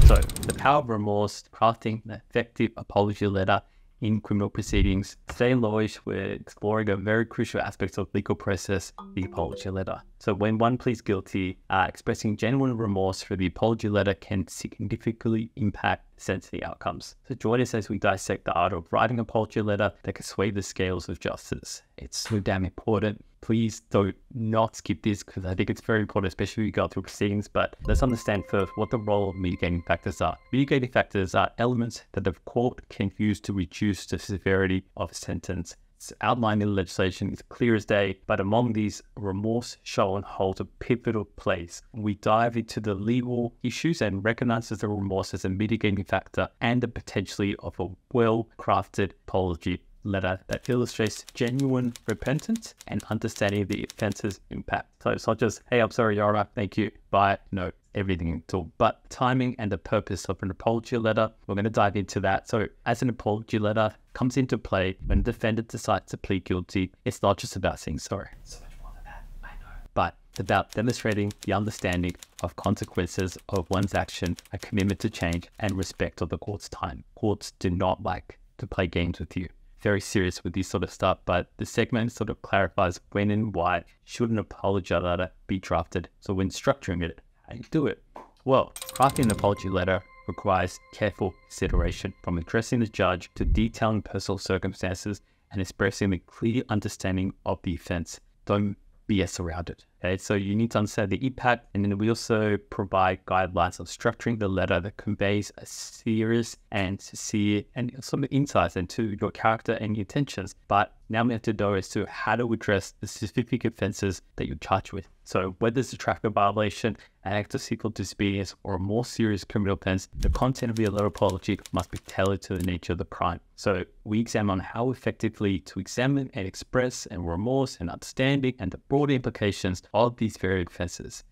So the power of remorse, crafting an effective apology letter in criminal proceedings. Today in Lawishhh, we're exploring a very crucial aspect of legal process, the apology letter. So when one pleads guilty, expressing genuine remorse for the apology letter can significantly impact sentencing outcomes. So join us as we dissect the art of writing an apology letter that can sway the scales of justice. It's so damn important. Please don't not skip this because I think it's very important, especially if you go through proceedings. But let's understand first what the role of mitigating factors are. Mitigating factors are elements that the court can use to reduce the severity of a sentence. It's outlined in the legislation, it's clear as day, but among these, remorse shown holds a pivotal place. We dive into the legal issues and recognizes the remorse as a mitigating factor and the potentially of a well-crafted apology letter that illustrates genuine repentance and understanding the offence's impact. So it's not just, hey, I'm sorry, Your Honor, thank you, bye. No, everything at all. But timing and the purpose of an apology letter, we're going to dive into that. So as an apology letter comes into play when the defendant decides to plead guilty, it's not just about saying sorry. So much more than that, I know. But it's about demonstrating the understanding of consequences of one's action, a commitment to change, and respect of the court's time. Courts do not like to play games with you. Very serious with this sort of stuff, but the segment sort of clarifies when and why should an apology letter be drafted. So when structuring it, how do you do it? Well, crafting an apology letter requires careful consideration, from addressing the judge to detailing personal circumstances and expressing a clear understanding of the offense. Don't BS around it. Okay, so you need to understand the impact, and then we also provide guidelines of structuring the letter that conveys a serious and sincere and some insights into your character and your intentions. But now we have to know as to how to address the specific offenses that you're charged with. So whether it's a traffic violation, an act of civil disobedience, or a more serious criminal offense, the content of your letter apology must be tailored to the nature of the crime. So we examine how effectively to examine and express and remorse and understanding and the broader implications of these various offenses.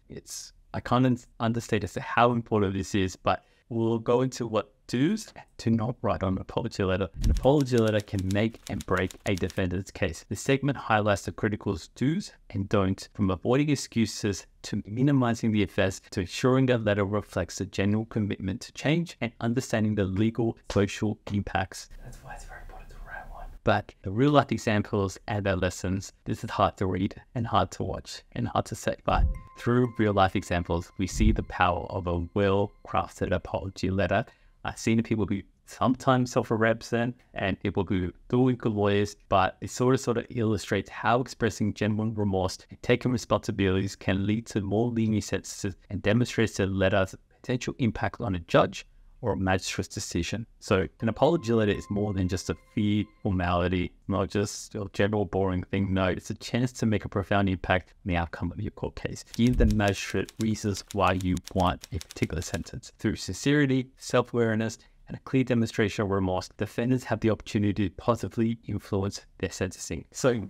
I can't understate as to how important this is, but we'll go into what do's to not write on an apology letter. An apology letter can make and break a defendant's case. The segment highlights the critical do's and don'ts, from avoiding excuses to minimizing the offense to ensuring that letter reflects a genuine commitment to change and understanding the legal social impacts. That's why it's very important to write one. But the real life examples and their lessons, this is hard to read and hard to watch and hard to say, but through real life examples, we see the power of a well-crafted apology letter. I've seen people who sometimes self-represent and people who do good lawyers, but it sort of illustrates how expressing genuine remorse and taking responsibilities can lead to more lenient sentences and demonstrates the letter's potential impact on a judge or a magistrate's decision. So an apology letter is more than just a fee formality, not just a general boring thing. No, it's a chance to make a profound impact on the outcome of your court case. Give the magistrate reasons why you want a particular sentence. Through sincerity, self-awareness, and a clear demonstration of remorse, defendants have the opportunity to positively influence their sentencing. So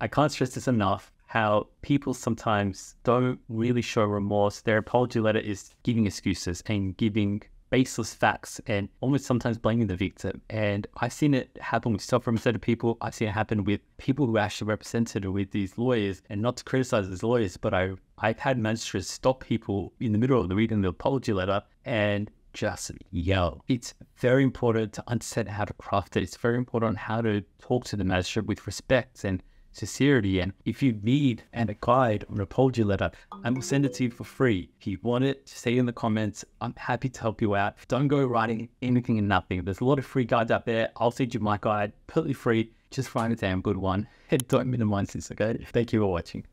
I can't stress this enough, how people sometimes don't really show remorse. Their apology letter is giving excuses and giving baseless facts and almost sometimes blaming the victim. And I've seen it happen with self-represented people. I've seen it happen with people who are actually represented with these lawyers, and not to criticize these lawyers, but I've had magistrates stop people in the middle of the reading the apology letter and just yell. It's very important to understand how to craft it. It's very important how to talk to the magistrate with respect and sincerity. And if you need a guide or an apology letter, I will send it to you for free. If you want it, say in the comments. I'm happy to help you out. Don't go writing anything and nothing. There's a lot of free guides out there. I'll send you my guide, completely free. Just find a damn good one and don't minimize this, okay? Thank you for watching.